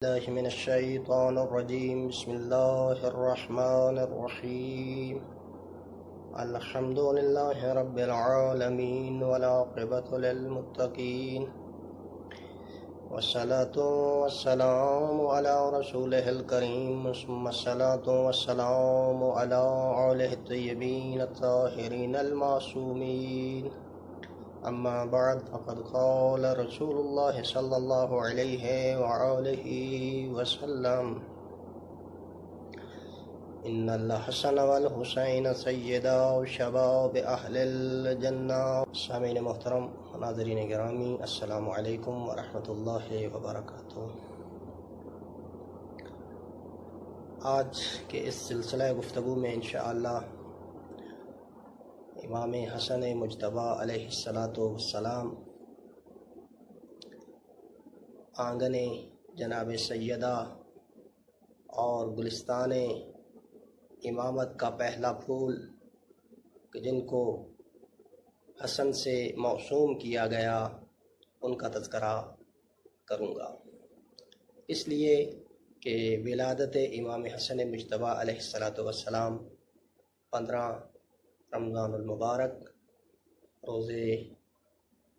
الله من الشيطان الرجيم. بسم الله الرحمن الرحيم. الحمد لله رب العالمين والعاقبة للمتقين، والصلاة والسلام على رسوله الكريم، ثم الصلاة والسلام على آله الطيبين الطاهرين المعصومين. أما بعد، فقد قال رسول الله صلى الله عليه وآله وسلم: إن الحسن والحسين سيدا شباب أهل الجنة. سامعین محترم، ناظرین گرامی، السلام علیکم ورحمۃ اللہ وبرکاتہ۔ آج کے اس سلسلہ گفتگو میں انشاءاللہ امام حسن مجتبی علیہ السلام آنگن جناب سیدہ اور گلستان امامت کا پہلا پھول کہ جن کو حسن سے موسوم کیا گیا، ان کا تذکرہ کروں گا، اس لیے کہ ولادت امام حسن مجتبی علیہ السلام 15 رمضان المبارک، روزے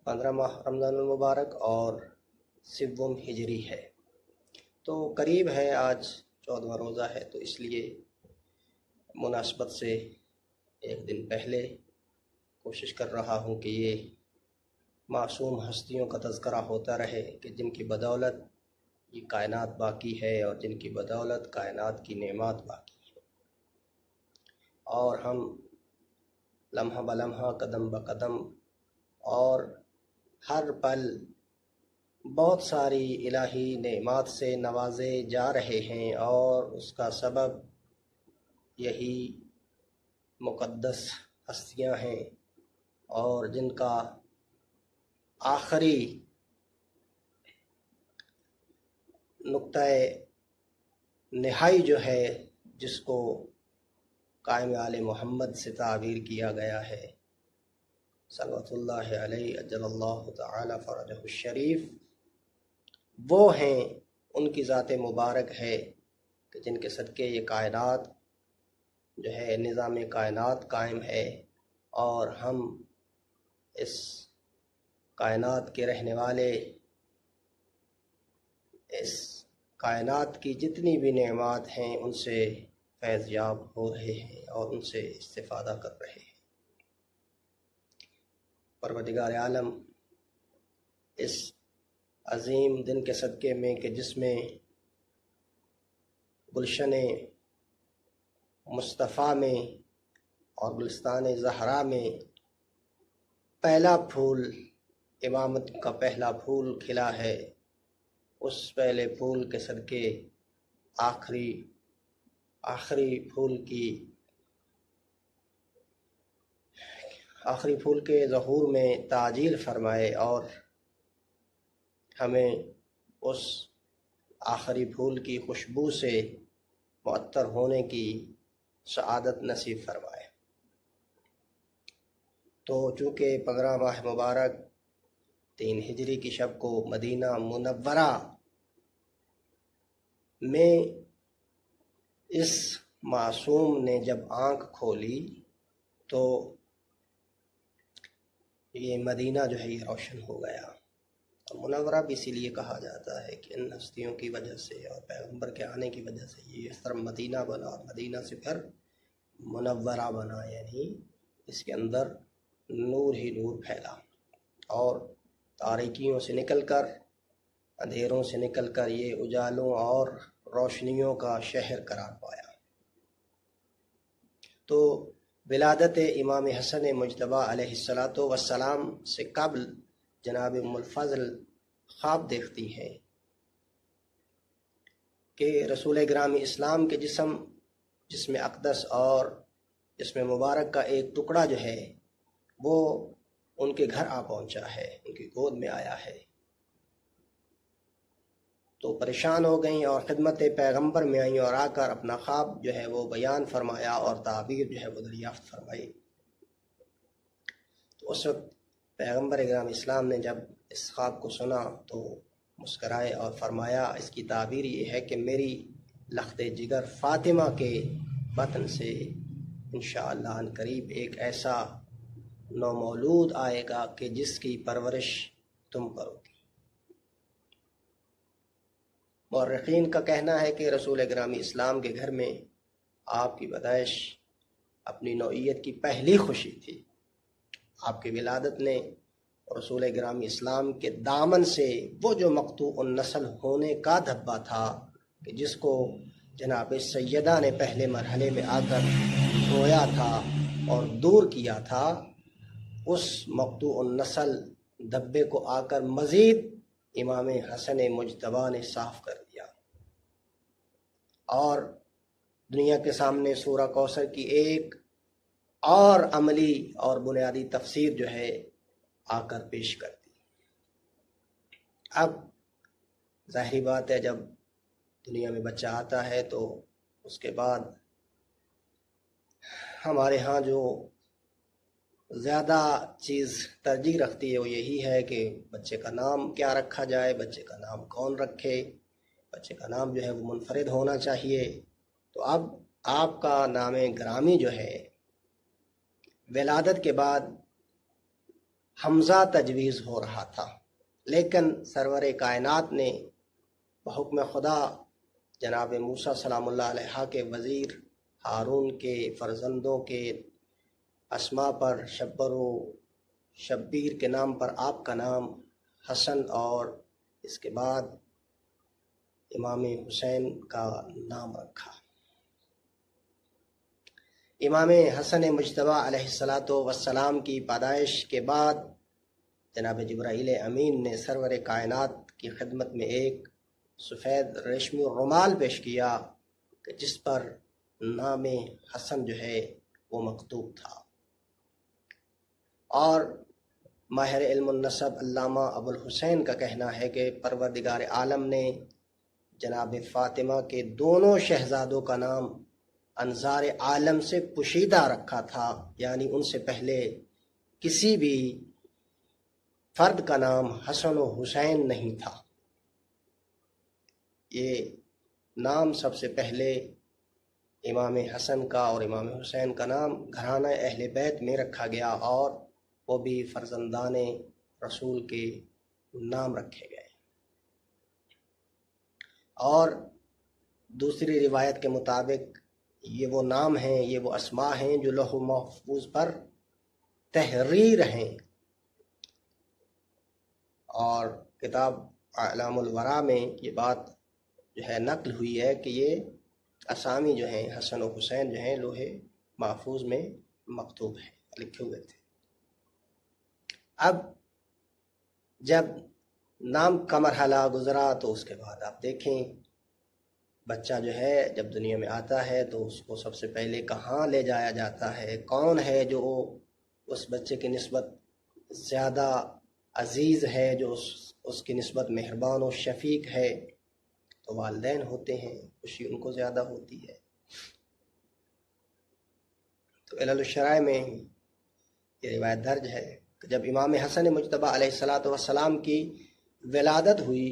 15 ماہ رمضان المبارک اور 7 ہجری ہے، تو قریب ہے، آج 14واں روزہ ہے، تو اس لیے مناسبت سے ایک دن پہلے کوشش کر رہا ہوں کہ یہ معصوم ہستیوں کا تذکرہ ہوتا رہے کہ جن کی بدولت یہ کائنات باقی ہے اور جن کی بدولت کائنات کی نعمات باقی ہے، اور ہم لمحہ بلمحہ، قدم بقدم اور ہر پل بہت ساری الہی نعمات سے نوازے جا رہے ہیں، اور اس کا سبب یہی مقدس ہستیاں ہیں، اور جن کا آخری نقطہ نہائی جو ہے، جس کو قائم آل محمد سے تعبیر کیا گیا ہے، صلوات اللہ علیہ اجل اللہ تعالی فرجہ الشریف، وہ ہیں، ان کی ذات مبارک ہے کہ جن کے صدقے یہ کائنات جو ہے، نظام کائنات قائم ہے، اور ہم اس کائنات کے رہنے والے اس کائنات کی جتنی بھی نعمات ہیں ان سے فیض یاب ہو رہے ہیں اور ان سے استفادہ کر رہے ہیں۔ پروردگار عالم اس عظیم دن کے صدقے میں کہ جس میں گلشن مصطفیٰ میں اور گلستان زہرا میں پہلا پھول، امامت کا پہلا پھول کھلا ہے، اس پہلے پھول کے صدقے آخری پھول کے ظہور میں تعجیل فرمائے اور ہمیں اس آخری پھول کی خوشبو سے معطر ہونے کی سعادت نصیب فرمائے۔ تو چونکہ 15 ماہ مبارک 3 ہجری کی شب کو مدینہ منورہ میں اس معصوم نے جب آنکھ کھولی تو یہ مدینہ جو ہے یہ روشن ہو گیا، اور منورہ بھی اسی لیے کہا جاتا ہے کہ ان ہستیوں کی وجہ سے اور پیغمبر کے آنے کی وجہ سے یہ اس طرح مدینہ بنا، اور مدینہ سے پھر منورہ بنا، یعنی اس کے اندر نور ہی نور پھیلا، اور تاریکیوں سے نکل کر، اندھیروں سے نکل کر یہ اجالوں اور روشنیوں کا شہر قرار پایا۔ تو ولادت امام حسن مجتبی علیہ السلام سے قبل جناب ام الفضل خواب دیکھتی ہیں کہ رسول گرامی اسلام کے جسم اقدس اور جسم مبارک کا ایک ٹکڑا جو ہے وہ ان کے گھر آ پہنچا ہے، ان کی گود میں آیا ہے، تو پریشان ہو گئیں اور خدمت پیغمبر میں آئیں اور آ کر اپنا خواب جو ہے وہ بیان فرمایا اور تعبیر جو ہے وہ دریافت فرمائی۔ تو اس وقت پیغمبر اکرم اسلام نے جب اس خواب کو سنا تو مسکرائے اور فرمایا، اس کی تعبیر یہ ہے کہ میری لخت جگر فاطمہ کے بطن سے انشاءاللہ ان قریب ایک ایسا نومولود آئے گا کہ جس کی پرورش تم کرو گی۔ مورخین کا کہنا ہے کہ رسول اکرم اسلام کے گھر میں آپ کی پیدائش اپنی نوعیت کی پہلی خوشی تھی۔ آپ کی ولادت نے رسول اکرم اسلام کے دامن سے وہ جو مقطوع النسل ہونے کا دھبا تھا کہ جس کو جناب سیدہ نے پہلے مرحلے میں آ کر رویا تھا اور دور کیا تھا، اس مقطوع النسل دھبے کو آ کر مزید امام حسن مجتبیٰ نے صاف کر دیا، اور دنیا کے سامنے سورہ کوثر کی ایک اور عملی اور بنیادی تفسیر جو ہے آ کر پیش کر دی۔ اب ظاہری بات ہے، جب دنیا میں بچہ آتا ہے تو اس کے بعد ہمارے ہاں جو زیادہ چیز ترجیح رکھتی ہے وہ یہی ہے کہ بچے کا نام کیا رکھا جائے، بچے کا نام کون رکھے، بچے کا نام جو ہے وہ منفرد ہونا چاہیے۔ تو اب آپ کا نام گرامی جو ہے ولادت کے بعد حمزہ تجویز ہو رہا تھا، لیکن سرور کائنات نے بحکم خدا جناب موسیٰ سلام اللہ علیہ کے وزیر ہارون کے فرزندوں کے اسماء پر شبر و شبیر کے نام پر آپ کا نام حسن اور اس کے بعد امام حسین کا نام رکھا۔ امام حسن مجتبیٰ علیہ السلام کی پیدائش کے بعد جناب جبرائیل امین نے سرور کائنات کی خدمت میں ایک سفید ریشمی رومال پیش کیا کہ جس پر نام حسن جو ہے وہ مکتوب تھا، اور ماہر علم النسب علامہ ابو الحسین کا کہنا ہے کہ پروردگار عالم نے جناب فاطمہ کے دونوں شہزادوں کا نام انظار عالم سے پوشیدہ رکھا تھا، یعنی ان سے پہلے کسی بھی فرد کا نام حسن و حسین نہیں تھا۔ یہ نام سب سے پہلے امام حسن کا اور امام حسین کا نام گھرانہ اہل بیت میں رکھا گیا، اور وہ بھی فرزندان رسول کے نام رکھے گئے۔ اور دوسری روایت کے مطابق یہ وہ نام ہیں، یہ وہ اسماء ہیں جو لوح محفوظ پر تحریر ہیں، اور کتاب اعلام الورا میں یہ بات جو ہے نقل ہوئی ہے کہ یہ اسامی جو ہیں حسن و حسین جو ہیں لوح محفوظ میں مکتوب ہیں، لکھے ہوئے تھے۔ اب جب نام کا مرحلہ گزرا تو اس کے بعد آپ دیکھیں بچہ جو ہے جب دنیا میں آتا ہے تو اس کو سب سے پہلے کہاں لے جایا جاتا ہے، کون ہے جو اس بچے کی نسبت زیادہ عزیز ہے، جو اس کی نسبت مہربان و شفیق ہے، تو والدین ہوتے ہیں، خوشی ان کو زیادہ ہوتی ہے۔ تو علل الشرائع میں یہ روایت درج ہے کہ جب امام حسن مجتبیٰ علیہ السلام کی ولادت ہوئی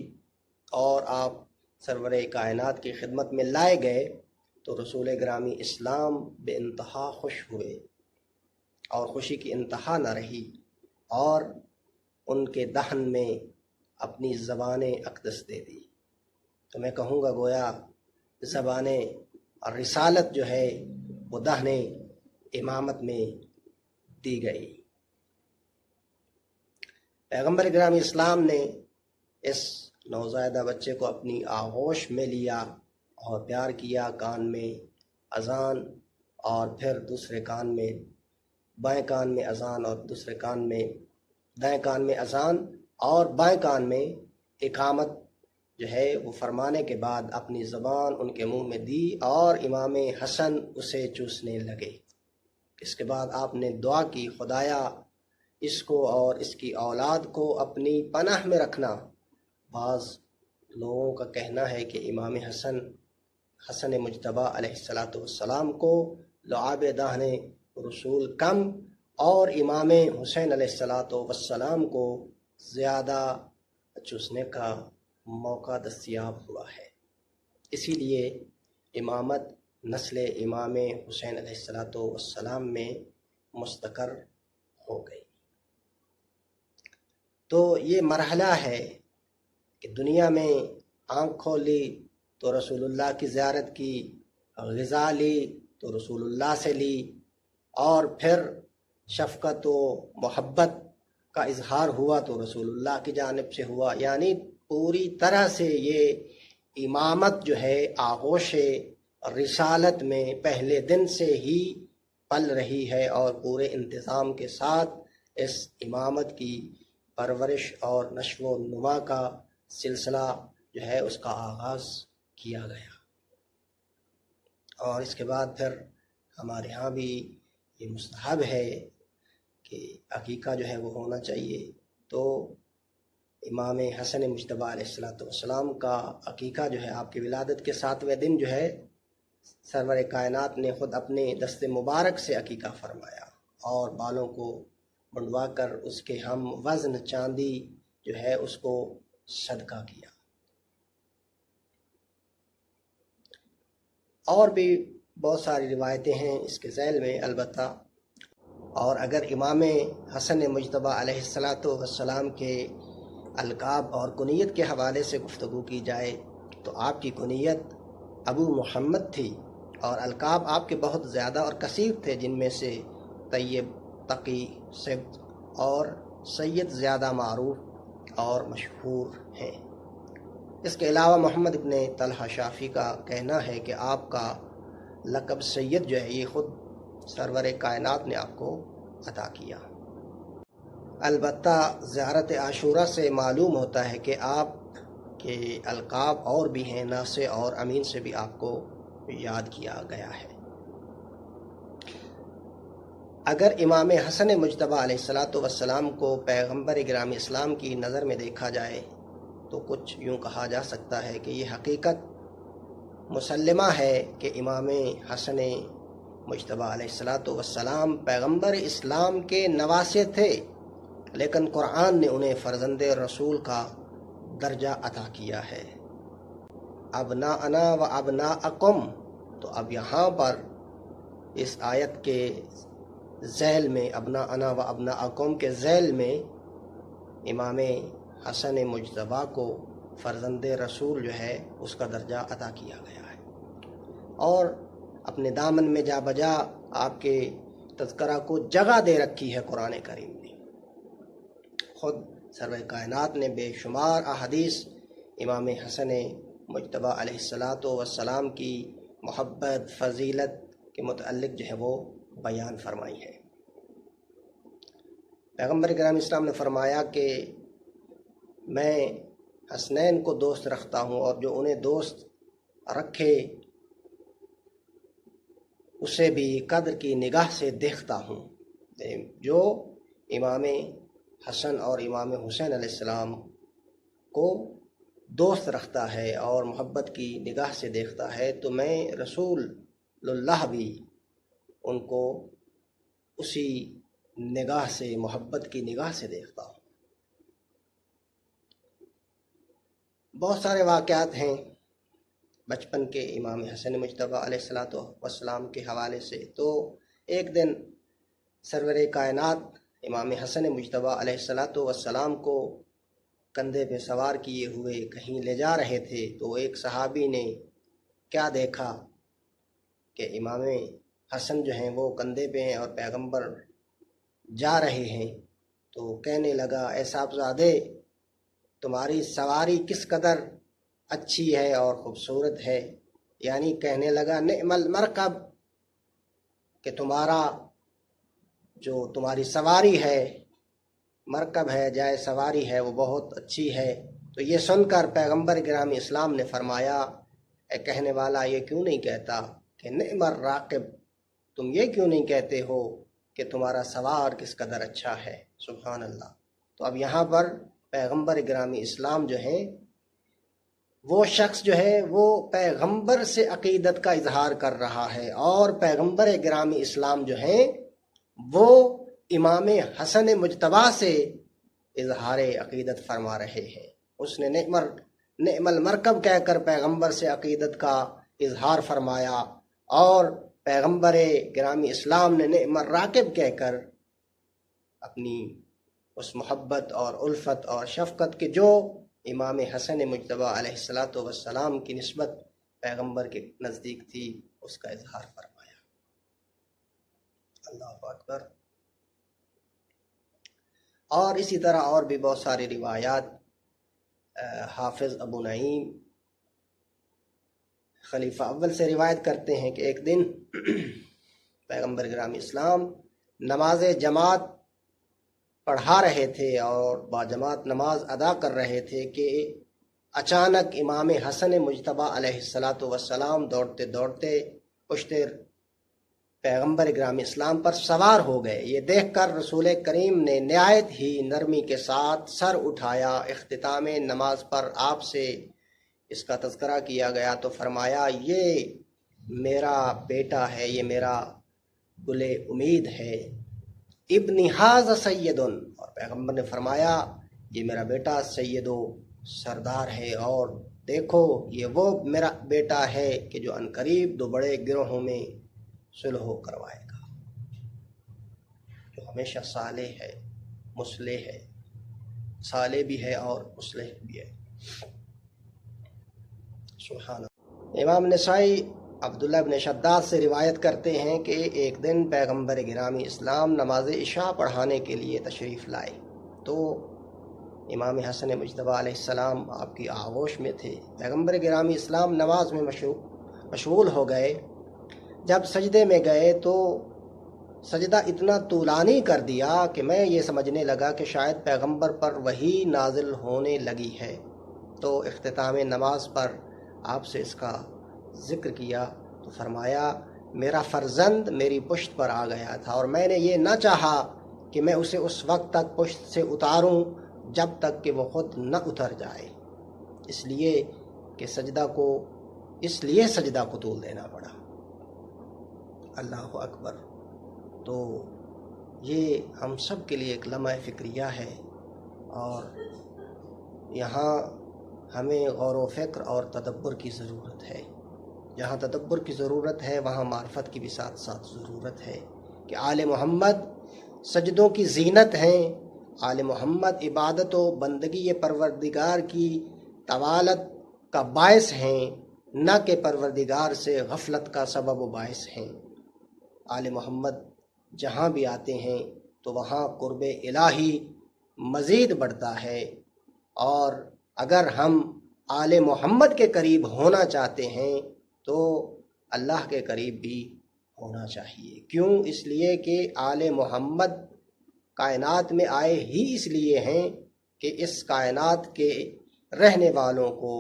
اور آپ سرور کائنات کی خدمت میں لائے گئے تو رسول گرامی اسلام بے انتہا خوش ہوئے، اور خوشی کی انتہا نہ رہی، اور ان کے دہن میں اپنی زبان اقدس دے دی۔ تو میں کہوں گا گویا زبان رسالت جو ہے وہ دہن امامت میں دی گئی۔ پیغمبر گرامی اسلام نے اس نوزائیدہ بچے کو اپنی آغوش میں لیا اور پیار کیا، کان میں اذان اور پھر دوسرے کان میں بائیں کان میں اذان اور دوسرے کان میں دائیں کان میں اذان اور بائیں کان میں اقامت جو ہے وہ فرمانے کے بعد اپنی زبان ان کے منہ میں دی، اور امام حسن اسے چوسنے لگے۔ اس کے بعد آپ نے دعا کی، خدایا اس کو اور اس کی اولاد کو اپنی پناہ میں رکھنا۔ بعض لوگوں کا کہنا ہے کہ امام حسن مجتبیٰ علیہ السلام کو لعاب دہن رسول کم اور امام حسین علیہ السلام کو زیادہ چوسنے کا موقع دستیاب ہوا ہے، اسی لیے امامت نسل امام حسین علیہ السلام میں مستقر ہو گئی۔ تو یہ مرحلہ ہے کہ دنیا میں آنکھ کھولی تو رسول اللہ کی زیارت کی، غذا لی تو رسول اللہ سے لی، اور پھر شفقت و محبت کا اظہار ہوا تو رسول اللہ کی جانب سے ہوا۔ یعنی پوری طرح سے یہ امامت جو ہے آغوش رسالت میں پہلے دن سے ہی پل رہی ہے، اور پورے انتظام کے ساتھ اس امامت کی پرورش اور نشو و نما کا سلسلہ جو ہے اس کا آغاز کیا گیا۔ اور اس کے بعد پھر ہمارے ہاں بھی یہ مستحب ہے کہ عقیقہ جو ہے وہ ہونا چاہیے۔ تو امام حسن مجتبیٰ علیہ السلام کا عقیقہ جو ہے آپ کی ولادت کے 7ویں دن جو ہے سرور کائنات نے خود اپنے دست مبارک سے عقیقہ فرمایا، اور بالوں کو منڈوا کر اس کے ہم وزن چاندی جو ہے اس کو صدقہ کیا۔ اور بھی بہت ساری روایتیں ہیں اس کے ذیل میں البتہ، اور اگر امام حسن مجتبیٰ علیہ السلام کے القاب اور کنیت کے حوالے سے گفتگو کی جائے تو آپ کی کنیت ابو محمد تھی، اور القاب آپ کے بہت زیادہ اور کثیر تھے، جن میں سے طیب، تقی، صبت اور سید زیادہ معروف اور مشہور ہیں۔ اس کے علاوہ محمد ابن طلحہ شافی کا کہنا ہے کہ آپ کا لقب سید جو ہے یہ خود سرور کائنات نے آپ کو عطا کیا۔ البتہ زیارت عاشورہ سے معلوم ہوتا ہے کہ آپ کے القاب اور بھی ہیں، ناصح اور امین سے بھی آپ کو یاد کیا گیا ہے۔ اگر امام حسن مجتبیٰ علیہ السلام کو پیغمبر گرامی اسلام کی نظر میں دیکھا جائے تو کچھ یوں کہا جا سکتا ہے کہ یہ حقیقت مسلمہ ہے کہ امام حسن مجتبیٰ علیہ السلام پیغمبر اسلام کے نواسے تھے، لیکن قرآن نے انہیں فرزند رسول کا درجہ عطا کیا ہے۔ ابناءنا و ابناءکم، تو اب یہاں پر اس آیت کے ذیل میں ابناءنا و ابناءکم کے ذیل میں امام حسن مجتبیٰ کو فرزند رسول جو ہے اس کا درجہ عطا کیا گیا ہے، اور اپنے دامن میں جا بجا آپ کے تذکرہ کو جگہ دے رکھی ہے قرآن کریم نے۔ خود سرور کائنات نے بے شمار احادیث امام حسن مجتبیٰ علیہ السلام کی محبت، فضیلت کے متعلق جو ہے وہ بیان فرمائی ہے۔ پیغمبر گرامی اسلام نے فرمایا کہ میں حسنین کو دوست رکھتا ہوں، اور جو انہیں دوست رکھے اسے بھی قدر کی نگاہ سے دیکھتا ہوں۔ جو امام حسن اور امام حسین علیہ السلام کو دوست رکھتا ہے اور محبت کی نگاہ سے دیکھتا ہے، تو میں رسول اللہ بھی ان کو اسی نگاہ سے، محبت کی نگاہ سے دیکھتا ہوں۔ بہت سارے واقعات ہیں بچپن کے امام حسن مجتبیٰ علیہ السلام کے حوالے سے۔ تو ایک دن سرور کائنات امام حسن مجتبیٰ علیہ السلام کو کندھے پہ سوار کیے ہوئے کہیں لے جا رہے تھے، تو ایک صحابی نے کیا دیکھا کہ امام حسن جو ہیں وہ کندھے پہ ہیں اور پیغمبر جا رہے ہیں، تو کہنے لگا اے صاحبزادے، تمہاری سواری کس قدر اچھی ہے اور خوبصورت ہے۔ یعنی کہنے لگا نعم المرکب، کہ تمہاری سواری ہے، مرکب ہے، جائے سواری ہے، وہ بہت اچھی ہے۔ تو یہ سن کر پیغمبر گرامی اسلام نے فرمایا اے کہنے والا، یہ کیوں نہیں کہتا کہ نعم الراکب، تم یہ کیوں نہیں کہتے ہو کہ تمہارا سوار کس قدر اچھا ہے؟ سبحان اللہ۔ تو اب یہاں پر پیغمبر گرامی اسلام جو ہیں، وہ شخص جو ہے وہ پیغمبر سے عقیدت کا اظہار کر رہا ہے، اور پیغمبر گرامی اسلام جو ہیں وہ امام حسن مجتبیٰ سے اظہار عقیدت فرما رہے ہیں۔ اس نے نعم نعم المرکب کہہ کر پیغمبر سے عقیدت کا اظہار فرمایا، اور پیغمبر گرامی اسلام نے نعم الراکب کہہ کر اپنی اس محبت اور الفت اور شفقت کے جو امام حسن مجتبی علیہ السلام کی نسبت پیغمبر کے نزدیک تھی اس کا اظہار فرمایا۔ اللہ اکبر۔ اور اسی طرح اور بھی بہت ساری روایات حافظ ابو نعیم خلیفہ اول سے روایت کرتے ہیں کہ ایک دن پیغمبر گرامی اسلام نماز جماعت پڑھا رہے تھے اور باجماعت نماز ادا کر رہے تھے کہ اچانک امام حسن مجتبی علیہ السلام دوڑتے دوڑتے پشت پیغمبر گرامی اسلام پر سوار ہو گئے۔ یہ دیکھ کر رسول کریم نے نہایت ہی نرمی کے ساتھ سر اٹھایا۔ اختتام نماز پر آپ سے اس کا تذکرہ کیا گیا تو فرمایا یہ میرا بیٹا ہے، یہ میرا گل امید ہے، ابن ھذا سید، اور پیغمبر نے فرمایا یہ میرا بیٹا سید و سردار ہے، اور دیکھو یہ وہ میرا بیٹا ہے کہ جو عنقریب دو بڑے گروہوں میں صلح کروائے گا، جو ہمیشہ صالح ہے، مصلح ہے، صالح بھی ہے اور مصلح بھی ہے۔ سبحان اللہ۔ امام نسائی عبداللہ بن شداد سے روایت کرتے ہیں کہ ایک دن پیغمبر گرامی اسلام نماز عشاء پڑھانے کے لیے تشریف لائے تو امام حسن مجتبی علیہ السلام آپ کی آغوش میں تھے۔ پیغمبر گرامی اسلام نماز میں مشغول ہو گئے۔ جب سجدے میں گئے تو سجدہ اتنا طولانی کر دیا کہ میں یہ سمجھنے لگا کہ شاید پیغمبر پر وحی نازل ہونے لگی ہے، تو اختتام نماز پر آپ سے اس کا ذکر کیا تو فرمایا میرا فرزند میری پشت پر آ گیا تھا اور میں نے یہ نہ چاہا کہ میں اسے اس وقت تک پشت سے اتاروں جب تک کہ وہ خود نہ اتر جائے، اس لیے کہ سجدہ کو طول دینا پڑا۔ اللہ اکبر۔ تو یہ ہم سب کے لیے ایک لمحہ فکریہ ہے، اور یہاں ہمیں غور و فکر اور تدبر کی ضرورت ہے۔ جہاں تدبر کی ضرورت ہے وہاں معرفت کی بھی ساتھ ساتھ ضرورت ہے کہ آل محمد سجدوں کی زینت ہیں، آل محمد عبادت و بندگی پروردگار کی طوالت کا باعث ہیں، نہ کہ پروردگار سے غفلت کا سبب و باعث ہیں۔ آل محمد جہاں بھی آتے ہیں تو وہاں قرب الہی مزید بڑھتا ہے، اور اگر ہم آل محمد کے قریب ہونا چاہتے ہیں تو اللہ کے قریب بھی ہونا چاہیے۔ کیوں؟ اس لیے کہ آل محمد کائنات میں آئے ہی اس لیے ہیں کہ اس کائنات کے رہنے والوں کو،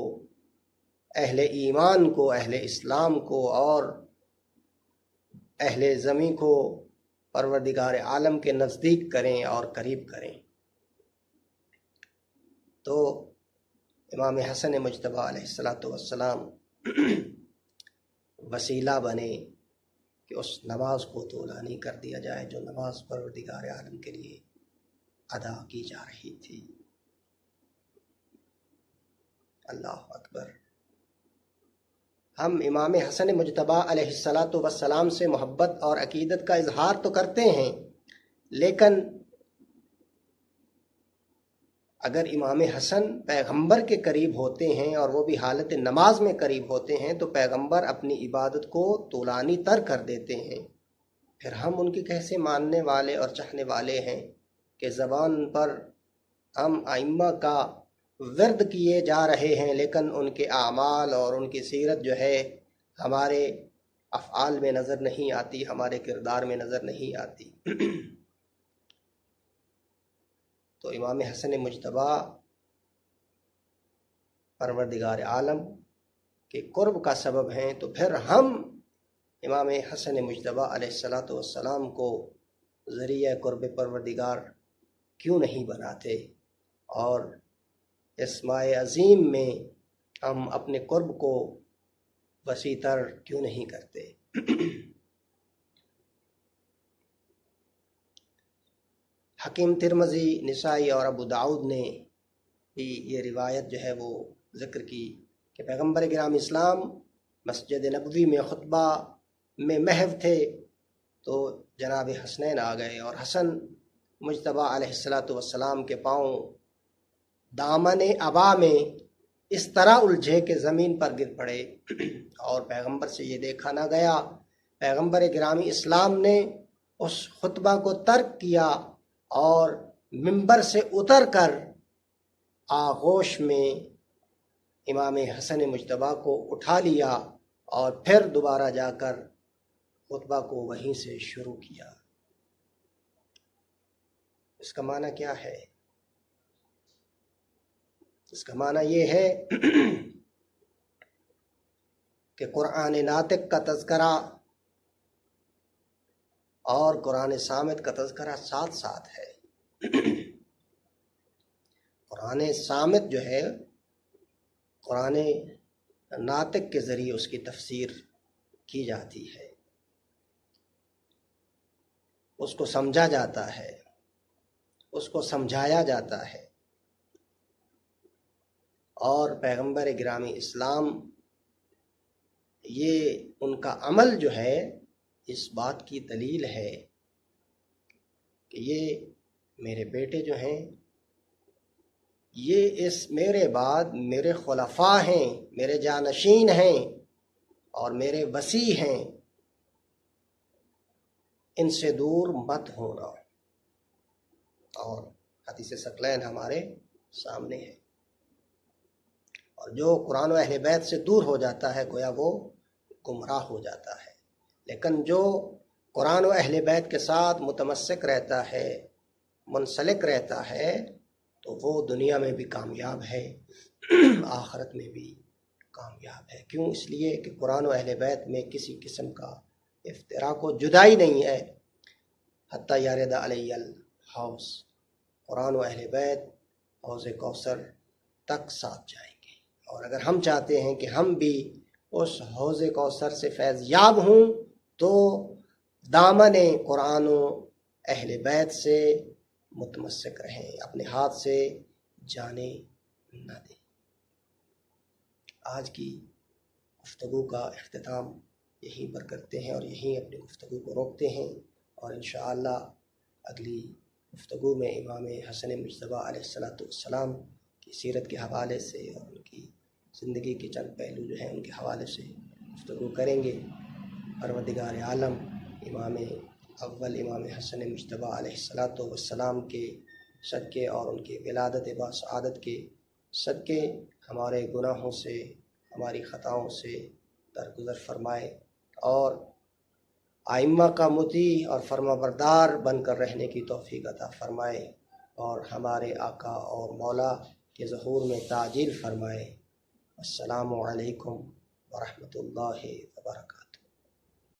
اہل ایمان کو، اہل اسلام کو اور اہل زمین کو پروردگار عالم کے نزدیک کریں اور قریب کریں۔ تو امام حسن مجتبی علیہ السلام وسیلہ بنے کہ اس نماز کو طولانی کر دیا جائے جو نماز پروردگار عالم کے لیے ادا کی جا رہی تھی۔ اللہ اکبر۔ ہم امام حسن مجتبی علیہ السلام سے محبت اور عقیدت کا اظہار تو کرتے ہیں، لیکن اگر امام حسن پیغمبر کے قریب ہوتے ہیں اور وہ بھی حالت نماز میں قریب ہوتے ہیں تو پیغمبر اپنی عبادت کو طولانی تر کر دیتے ہیں، پھر ہم ان کے کیسے ماننے والے اور چاہنے والے ہیں کہ زبان پر ہم ائمہ کا ورد کیے جا رہے ہیں لیکن ان کے اعمال اور ان کی سیرت جو ہے ہمارے افعال میں نظر نہیں آتی، ہمارے کردار میں نظر نہیں آتی۔ تو امام حسن مجتبی پروردگار عالم کے قرب کا سبب ہیں، تو پھر ہم امام حسن مجتبی علیہ السلام کو ذریعہ قرب پروردگار کیوں نہیں بناتے، اور اس ماہ عظیم میں ہم اپنے قرب کو وسیع تر کیوں نہیں کرتے۔ حکیم ترمذی، نسائی اور ابو داؤد نے بھی یہ روایت جو ہے وہ ذکر کی کہ پیغمبر گرامی اسلام مسجد نبوی میں خطبہ میں محو تھے تو جناب حسنین آ گئے اور حسن مجتبیٰ علیہ السلام کے پاؤں دامن ابا میں اس طرح الجھے کہ زمین پر گر پڑے اور پیغمبر سے یہ دیکھا نہ گیا۔ پیغمبر گرامی اسلام نے اس خطبہ کو ترک کیا اور منبر سے اتر کر آغوش میں امام حسن مجتبیٰ کو اٹھا لیا اور پھر دوبارہ جا کر خطبہ کو وہیں سے شروع کیا۔ اس کا معنی کیا ہے؟ اس کا معنی یہ ہے کہ قرآن ناطق کا تذکرہ اور قرآن صامت کا تذکرہ ساتھ ساتھ ہے۔ قرآن صامت جو ہے قرآن ناطق کے ذریعے اس کی تفسیر کی جاتی ہے، اس کو سمجھا جاتا ہے، اس کو سمجھایا جاتا ہے، اور پیغمبر گرامی اسلام یہ ان کا عمل جو ہے اس بات کی دلیل ہے کہ یہ میرے بیٹے جو ہیں یہ اس میرے بعد میرے خلفاء ہیں، میرے جانشین ہیں اور میرے وصی ہیں، ان سے دور مت ہونا۔ اور حدیث ثقلین ہمارے سامنے ہے، اور جو قرآن و اہل بیت سے دور ہو جاتا ہے گویا وہ گمراہ ہو جاتا ہے، لیکن جو قرآن و اہل بیت کے ساتھ متمسک رہتا ہے، منسلک رہتا ہے، تو وہ دنیا میں بھی کامیاب ہے، آخرت میں بھی کامیاب ہے۔ کیوں؟ اس لیے کہ قرآن و اہل بیت میں کسی قسم کا افتراق و جدائی نہیں ہے۔ حتیٰ یارد علی الحوض، قرآن و اہل بیت حوض کوثر تک ساتھ جائیں گے، اور اگر ہم چاہتے ہیں کہ ہم بھی اس حوض کوثر سے فیض یاب ہوں تو دامن قرآن و اہل بیت سے متمسک رہیں، اپنے ہاتھ سے جانے نہ دیں۔ آج کی گفتگو کا اختتام یہیں پر کرتے ہیں اور یہیں اپنی گفتگو کو روکتے ہیں، اور انشاءاللہ اگلی گفتگو میں امام حسن مجتبیٰ علیہ السلام کی سیرت کے حوالے سے اور ان کی زندگی کے چند پہلو جو ہیں ان کے حوالے سے گفتگو کریں گے۔ پروردگار عالم امام حسن مجتبیٰ علیہ السلام کے صدقے اور ان کے ولادت باسعادت کے صدقے ہمارے گناہوں سے، ہماری خطاؤں سے درگزر فرمائے، اور ائمہ کا مطیع اور فرما بردار بن کر رہنے کی توفیق عطا فرمائے، اور ہمارے آقا اور مولا کے ظہور میں تعجیل فرمائے۔ السلام علیکم ورحمۃ اللہ وبرکاتہ۔